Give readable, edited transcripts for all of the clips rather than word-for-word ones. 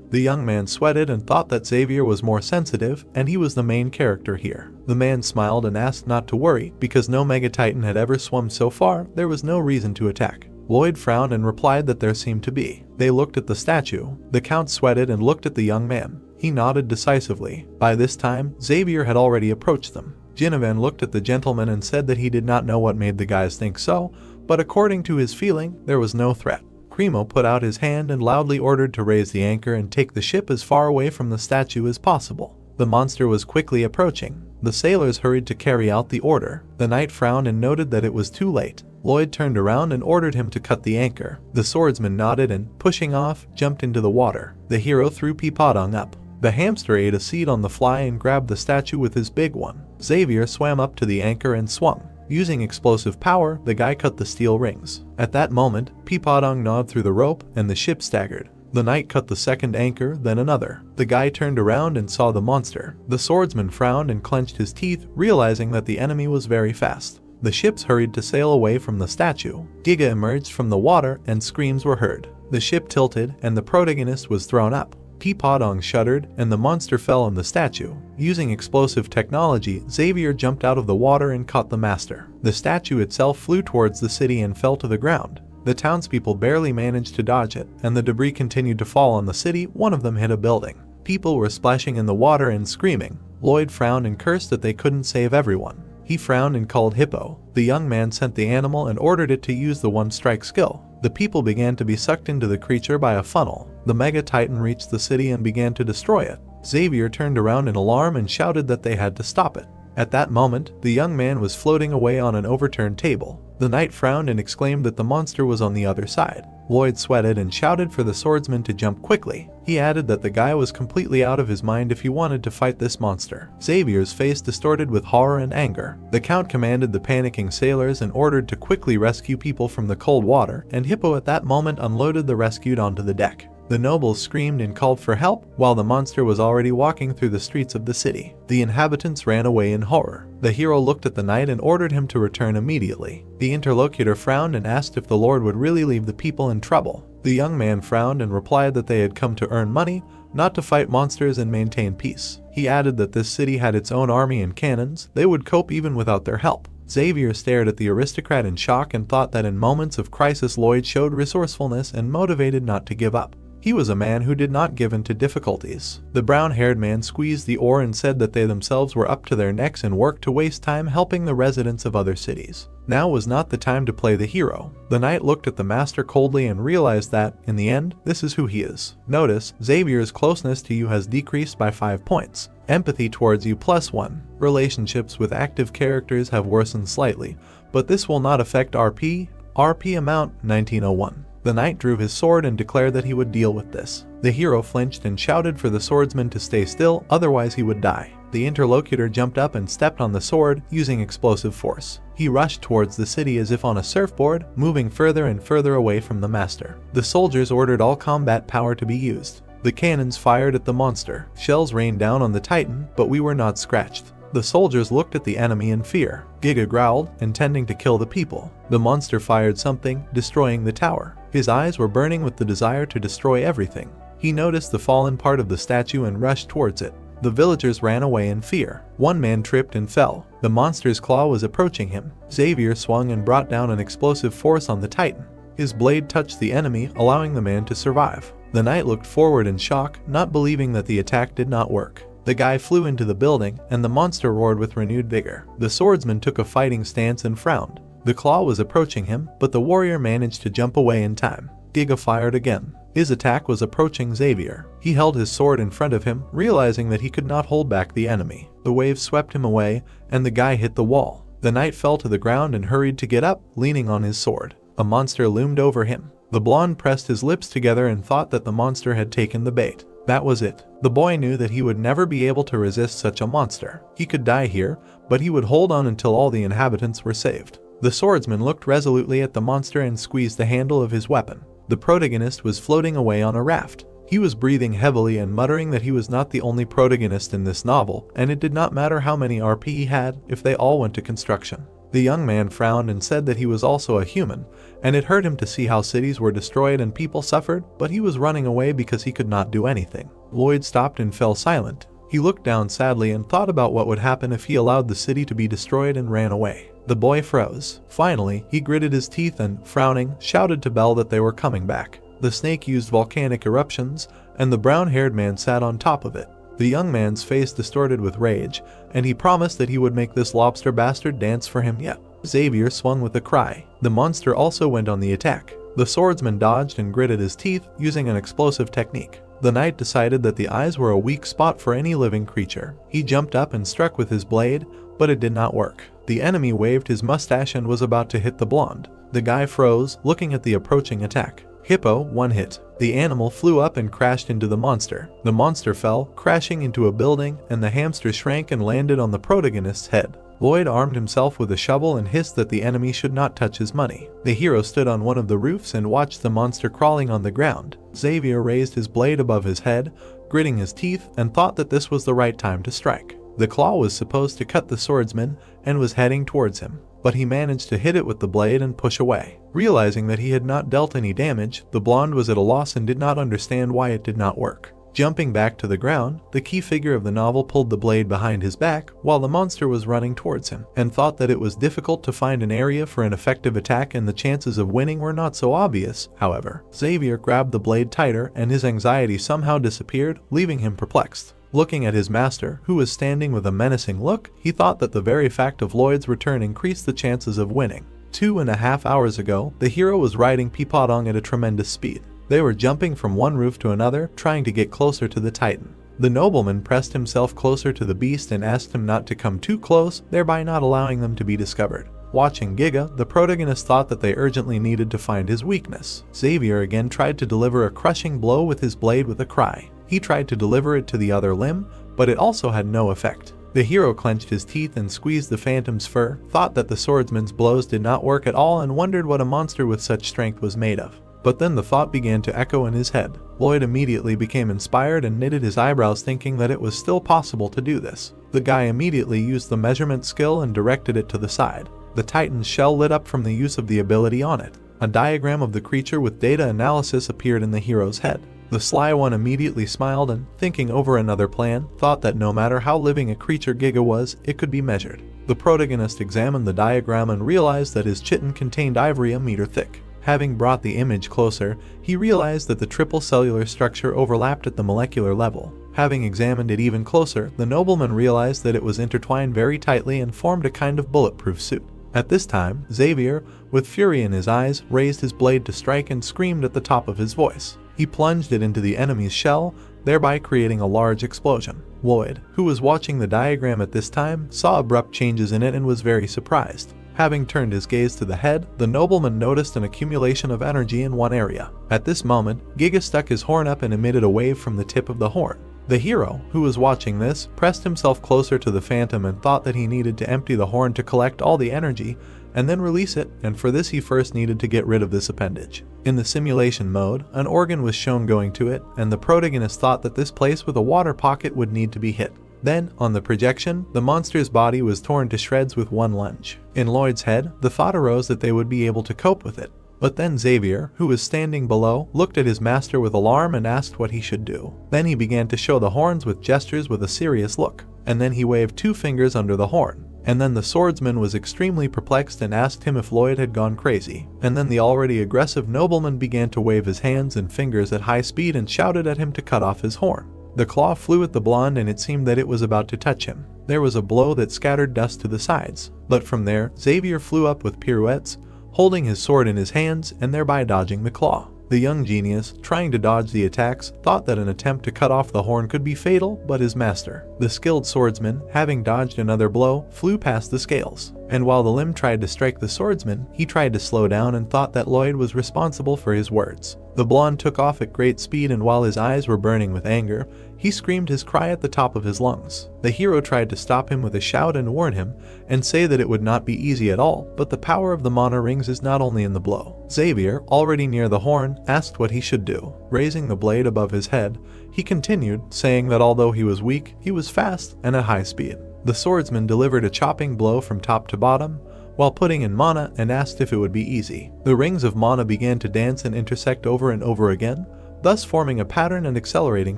The young man sweated and thought that Xavier was more sensitive and he was the main character here. The man smiled and asked not to worry because no Mega Titan had ever swum so far, there was no reason to attack. Lloyd frowned and replied that there seemed to be. They looked at the statue. The count sweated and looked at the young man. He nodded decisively. By this time, Xavier had already approached them. Ginnivan looked at the gentleman and said that he did not know what made the guys think so, but according to his feeling, there was no threat. Primo put out his hand and loudly ordered to raise the anchor and take the ship as far away from the statue as possible. The monster was quickly approaching. The sailors hurried to carry out the order. The knight frowned and noted that it was too late. Lloyd turned around and ordered him to cut the anchor. The swordsman nodded and, pushing off, jumped into the water. The hero threw Peepodong up. The hamster ate a seed on the fly and grabbed the statue with his big one. Xavier swam up to the anchor and swung. Using explosive power, the guy cut the steel rings. At that moment, Peepodong gnawed through the rope and the ship staggered. The knight cut the second anchor, then another. The guy turned around and saw the monster. The swordsman frowned and clenched his teeth, realizing that the enemy was very fast. The ships hurried to sail away from the statue. Giga emerged from the water and screams were heard. The ship tilted and the protagonist was thrown up. Peepodong shuddered and the monster fell on the statue. Using explosive technology, Xavier jumped out of the water and caught the master. The statue itself flew towards the city and fell to the ground. The townspeople barely managed to dodge it, and the debris continued to fall on the city. One of them hit a building. People were splashing in the water and screaming. Lloyd frowned and cursed that they couldn't save everyone. He frowned and called Hippo. The young man sent the animal and ordered it to use the one-strike skill. The people began to be sucked into the creature by a funnel. The Mega Titan reached the city and began to destroy it. Xavier turned around in alarm and shouted that they had to stop it. At that moment, the young man was floating away on an overturned table. The knight frowned and exclaimed that the monster was on the other side. Lloyd sweated and shouted for the swordsman to jump quickly. He added that the guy was completely out of his mind if he wanted to fight this monster. Xavier's face distorted with horror and anger. The count commanded the panicking sailors and ordered to quickly rescue people from the cold water, and Hippo at that moment unloaded the rescued onto the deck. The nobles screamed and called for help, while the monster was already walking through the streets of the city. The inhabitants ran away in horror. The hero looked at the knight and ordered him to return immediately. The interlocutor frowned and asked if the Lord would really leave the people in trouble. The young man frowned and replied that they had come to earn money, not to fight monsters and maintain peace. He added that this city had its own army and cannons. They would cope even without their help. Xavier stared at the aristocrat in shock and thought that in moments of crisis Lloyd showed resourcefulness and motivated not to give up. He was a man who did not give in to difficulties. The brown-haired man squeezed the oar and said that they themselves were up to their necks and worked to waste time helping the residents of other cities. Now was not the time to play the hero. The knight looked at the master coldly and realized that, in the end, this is who he is. Notice, Xavier's closeness to you has decreased by 5 points. Empathy towards you +1. Relationships with active characters have worsened slightly, but this will not affect RP. RP amount 1901. The knight drew his sword and declared that he would deal with this. The hero flinched and shouted for the swordsman to stay still, otherwise he would die. The interlocutor jumped up and stepped on the sword, using explosive force. He rushed towards the city as if on a surfboard, moving further and further away from the master. The soldiers ordered all combat power to be used. The cannons fired at the monster. Shells rained down on the Titan, but we were not scratched. The soldiers looked at the enemy in fear. Giga growled, intending to kill the people. The monster fired something, destroying the tower. His eyes were burning with the desire to destroy everything. He noticed the fallen part of the statue and rushed towards it. The villagers ran away in fear. One man tripped and fell. The monster's claw was approaching him. Xavier swung and brought down an explosive force on the Titan. His blade touched the enemy, allowing the man to survive. The knight looked forward in shock, not believing that the attack did not work. The guy flew into the building, and the monster roared with renewed vigor. The swordsman took a fighting stance and frowned. The claw was approaching him, but the warrior managed to jump away in time. Giga fired again. His attack was approaching Xavier. He held his sword in front of him, realizing that he could not hold back the enemy. The wave swept him away, and the guy hit the wall. The knight fell to the ground and hurried to get up, leaning on his sword. A monster loomed over him. The blonde pressed his lips together and thought that the monster had taken the bait. That was it. The boy knew that he would never be able to resist such a monster. He could die here, but he would hold on until all the inhabitants were saved. The swordsman looked resolutely at the monster and squeezed the handle of his weapon. The protagonist was floating away on a raft. He was breathing heavily and muttering that he was not the only protagonist in this novel, and it did not matter how many RP he had if they all went to construction. The young man frowned and said that he was also a human, and it hurt him to see how cities were destroyed and people suffered, but he was running away because he could not do anything. Lloyd stopped and fell silent. He looked down sadly and thought about what would happen if he allowed the city to be destroyed and ran away. The boy froze. Finally, he gritted his teeth and, frowning, shouted to Belle that they were coming back. The snake used volcanic eruptions, and the brown-haired man sat on top of it. The young man's face distorted with rage, and he promised that he would make this lobster bastard dance for him yet. Xavier swung with a cry. The monster also went on the attack. The swordsman dodged and gritted his teeth, using an explosive technique. The knight decided that the eyes were a weak spot for any living creature. He jumped up and struck with his blade, but it did not work. The enemy waved his mustache and was about to hit the blonde. The guy froze, looking at the approaching attack. Hippo, one hit. The animal flew up and crashed into the monster. The monster fell, crashing into a building, and the hamster shrank and landed on the protagonist's head. Lloyd armed himself with a shovel and hissed that the enemy should not touch his money. The hero stood on one of the roofs and watched the monster crawling on the ground. Xavier raised his blade above his head, gritting his teeth, and thought that this was the right time to strike. The claw was supposed to cut the swordsman and was heading towards him, but he managed to hit it with the blade and push away. Realizing that he had not dealt any damage, the blonde was at a loss and did not understand why it did not work. Jumping back to the ground, the key figure of the novel pulled the blade behind his back while the monster was running towards him, and thought that it was difficult to find an area for an effective attack and the chances of winning were not so obvious. However, Xavier grabbed the blade tighter and his anxiety somehow disappeared, leaving him perplexed. Looking at his master, who was standing with a menacing look, he thought that the very fact of Lloyd's return increased the chances of winning. 2.5 hours ago, the hero was riding Peepodong at a tremendous speed. They were jumping from one roof to another, trying to get closer to the Titan. The nobleman pressed himself closer to the beast and asked him not to come too close, thereby not allowing them to be discovered. Watching Giga, the protagonist thought that they urgently needed to find his weakness. Xavier again tried to deliver a crushing blow with his blade with a cry. He tried to deliver it to the other limb, but it also had no effect. The hero clenched his teeth and squeezed the phantom's fur, thought that the swordsman's blows did not work at all and wondered what a monster with such strength was made of. But then the thought began to echo in his head. Lloyd immediately became inspired and knitted his eyebrows, thinking that it was still possible to do this. The guy immediately used the measurement skill and directed it to the side. The Titan's shell lit up from the use of the ability on it. A diagram of the creature with data analysis appeared in the hero's head. The sly one immediately smiled and, thinking over another plan, thought that no matter how living a creature Giga was, it could be measured. The protagonist examined the diagram and realized that his chitin contained ivory a meter thick. Having brought the image closer, he realized that the triple cellular structure overlapped at the molecular level. Having examined it even closer, the nobleman realized that it was intertwined very tightly and formed a kind of bulletproof suit. At this time, Xavier, with fury in his eyes, raised his blade to strike and screamed at the top of his voice. He plunged it into the enemy's shell, thereby creating a large explosion. Lloyd, who was watching the diagram at this time, saw abrupt changes in it and was very surprised. Having turned his gaze to the head, the nobleman noticed an accumulation of energy in one area. At this moment, Giga stuck his horn up and emitted a wave from the tip of the horn. The hero, who was watching this, pressed himself closer to the phantom and thought that he needed to empty the horn to collect all the energy and then release it, and for this he first needed to get rid of this appendage. In the simulation mode, an organ was shown going to it, and the protagonist thought that this place with a water pocket would need to be hit. Then, on the projection, the monster's body was torn to shreds with one lunge. In Lloyd's head, the thought arose that they would be able to cope with it. But then Xavier, who was standing below, looked at his master with alarm and asked what he should do. Then he began to show the horns with gestures with a serious look, and then he waved 2 fingers under the horn. And then the swordsman was extremely perplexed and asked him if Lloyd had gone crazy. And then the already aggressive nobleman began to wave his hands and fingers at high speed and shouted at him to cut off his horn. The claw flew at the blonde and it seemed that it was about to touch him. There was a blow that scattered dust to the sides. But from there, Xavier flew up with pirouettes, holding his sword in his hands and thereby dodging the claw. The young genius, trying to dodge the attacks, thought that an attempt to cut off the horn could be fatal, but his master, the skilled swordsman, having dodged another blow, flew past the scales. And while the limb tried to strike the swordsman, he tried to slow down and thought that Lloyd was responsible for his words. The blonde took off at great speed, and while his eyes were burning with anger, he screamed his cry at the top of his lungs. The hero tried to stop him with a shout and warn him, and say that it would not be easy at all, but the power of the mana rings is not only in the blow. Xavier, already near the horn, asked what he should do. Raising the blade above his head, he continued, saying that although he was weak, he was fast and at high speed. The swordsman delivered a chopping blow from top to bottom, while putting in mana and asked if it would be easy. The rings of mana began to dance and intersect over and over again, thus forming a pattern and accelerating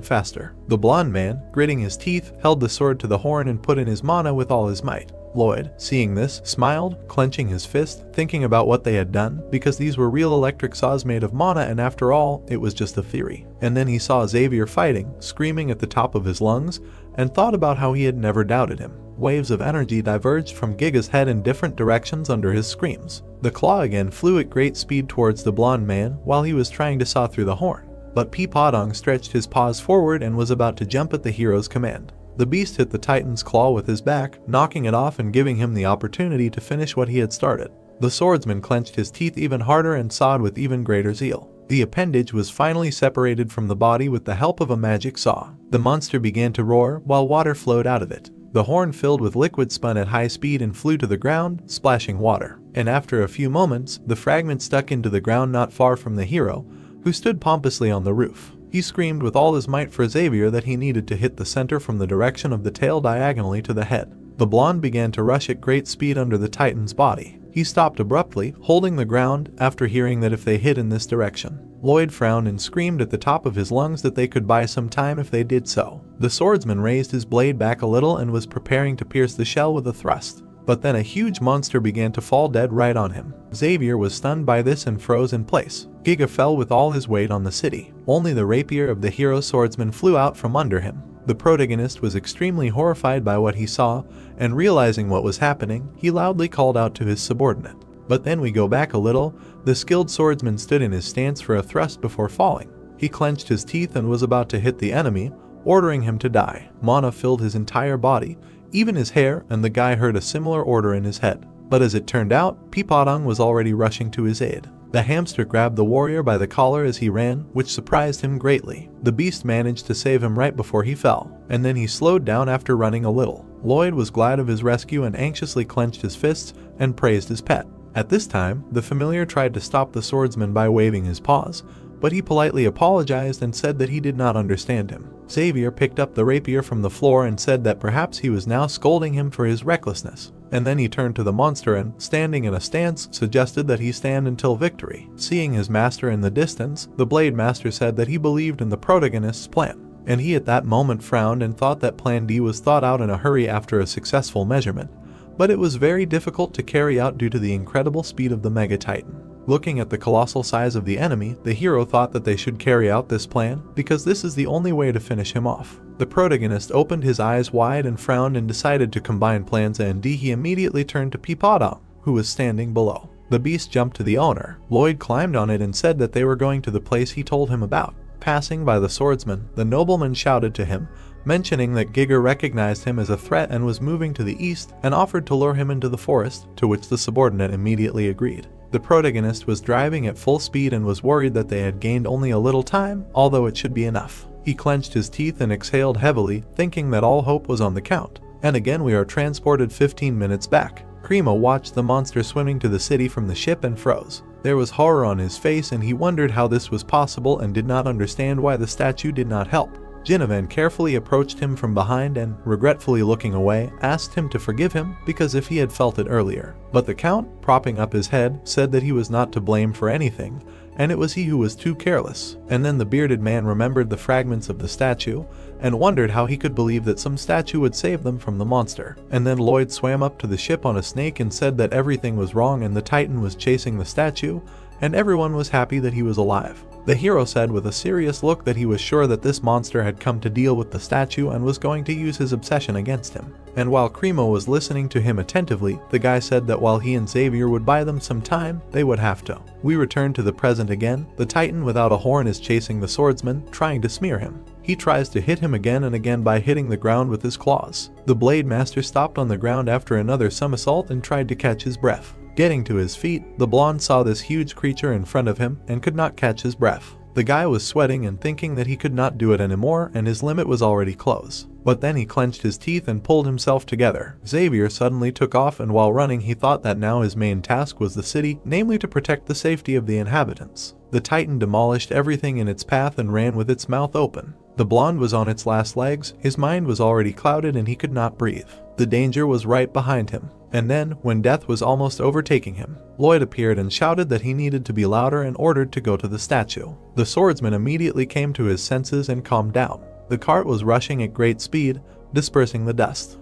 faster. The blonde man, gritting his teeth, held the sword to the horn and put in his mana with all his might. Lloyd, seeing this, smiled, clenching his fist, thinking about what they had done, because these were real electric saws made of mana and after all, it was just a theory. And then he saw Xavier fighting, screaming at the top of his lungs, and thought about how he had never doubted him. Waves of energy diverged from Giga's head in different directions under his screams. The claw again flew at great speed towards the blonde man while he was trying to saw through the horn. But Peepodong stretched his paws forward and was about to jump at the hero's command. The beast hit the Titan's claw with his back, knocking it off and giving him the opportunity to finish what he had started. The swordsman clenched his teeth even harder and sawed with even greater zeal. The appendage was finally separated from the body with the help of a magic saw. The monster began to roar while water flowed out of it. The horn filled with liquid spun at high speed and flew to the ground, splashing water. And after a few moments, the fragment stuck into the ground not far from the hero, who stood pompously on the roof. He screamed with all his might for Xavier that he needed to hit the center from the direction of the tail diagonally to the head. The blonde began to rush at great speed under the Titan's body. He stopped abruptly, holding the ground after hearing that if they hit in this direction. Lloyd frowned and screamed at the top of his lungs that they could buy some time if they did so. The swordsman raised his blade back a little and was preparing to pierce the shell with a thrust. But then a huge monster began to fall dead right on him. Xavier was stunned by this and froze in place. Giga fell with all his weight on the city. Only the rapier of the hero swordsman flew out from under him. The protagonist was extremely horrified by what he saw, and realizing what was happening, he loudly called out to his subordinate. But then we go back a little, the skilled swordsman stood in his stance for a thrust before falling. He clenched his teeth and was about to hit the enemy, ordering him to die. Mana filled his entire body, even his hair, and the guy heard a similar order in his head. But as it turned out, Peepodong was already rushing to his aid. The hamster grabbed the warrior by the collar as he ran, which surprised him greatly. The beast managed to save him right before he fell, and then he slowed down after running a little. Lloyd was glad of his rescue and anxiously clenched his fists and praised his pet. At this time, the familiar tried to stop the swordsman by waving his paws, but he politely apologized and said that he did not understand him. Xavier picked up the rapier from the floor and said that perhaps he was now scolding him for his recklessness. And then he turned to the monster and, standing in a stance, suggested that he stand until victory. Seeing his master in the distance, the Blade Master said that he believed in the protagonist's plan. And he at that moment frowned and thought that Plan D was thought out in a hurry after a successful measurement. But it was very difficult to carry out due to the incredible speed of the Mega Titan. Looking at the colossal size of the enemy, the hero thought that they should carry out this plan because this is the only way to finish him off. The protagonist opened his eyes wide and frowned and decided to combine plans, and he immediately turned to Peepodong, who was standing below. The beast jumped to the owner. Lloyd climbed on it and said that they were going to the place he told him about. Passing by the swordsman, the nobleman shouted to him, mentioning that Giga recognized him as a threat and was moving to the east and offered to lure him into the forest, to which the subordinate immediately agreed. The protagonist was driving at full speed and was worried that they had gained only a little time, although it should be enough. He clenched his teeth and exhaled heavily, thinking that all hope was on the count. And again we are transported 15 minutes back. Primo watched the monster swimming to the city from the ship and froze. There was horror on his face and he wondered how this was possible and did not understand why the statue did not help. Ginnivan carefully approached him from behind and, regretfully looking away, asked him to forgive him because if he had felt it earlier. But the Count, propping up his head, said that he was not to blame for anything, and it was he who was too careless. And then the bearded man remembered the fragments of the statue and wondered how he could believe that some statue would save them from the monster. And then Lloyd swam up to the ship on a snake and said that everything was wrong and the Titan was chasing the statue, and everyone was happy that he was alive. The hero said with a serious look that he was sure that this monster had come to deal with the statue and was going to use his obsession against him. And while Cremo was listening to him attentively, the guy said that while he and Xavier would buy them some time, they would have to. We return to the present again. The Titan without a horn is chasing the swordsman, trying to smear him. He tries to hit him again and again by hitting the ground with his claws. The Blade Master stopped on the ground after another somersault and tried to catch his breath. Getting to his feet, the blonde saw this huge creature in front of him and could not catch his breath. The guy was sweating and thinking that he could not do it anymore and his limit was already close. But then he clenched his teeth and pulled himself together. Xavier suddenly took off, and while running he thought that now his main task was the city, namely to protect the safety of the inhabitants. The Titan demolished everything in its path and ran with its mouth open. The blonde was on its last legs, his mind was already clouded and he could not breathe. The danger was right behind him. And then, when death was almost overtaking him, Lloyd appeared and shouted that he needed to be louder and ordered to go to the statue. The swordsman immediately came to his senses and calmed down. The cart was rushing at great speed, dispersing the dust.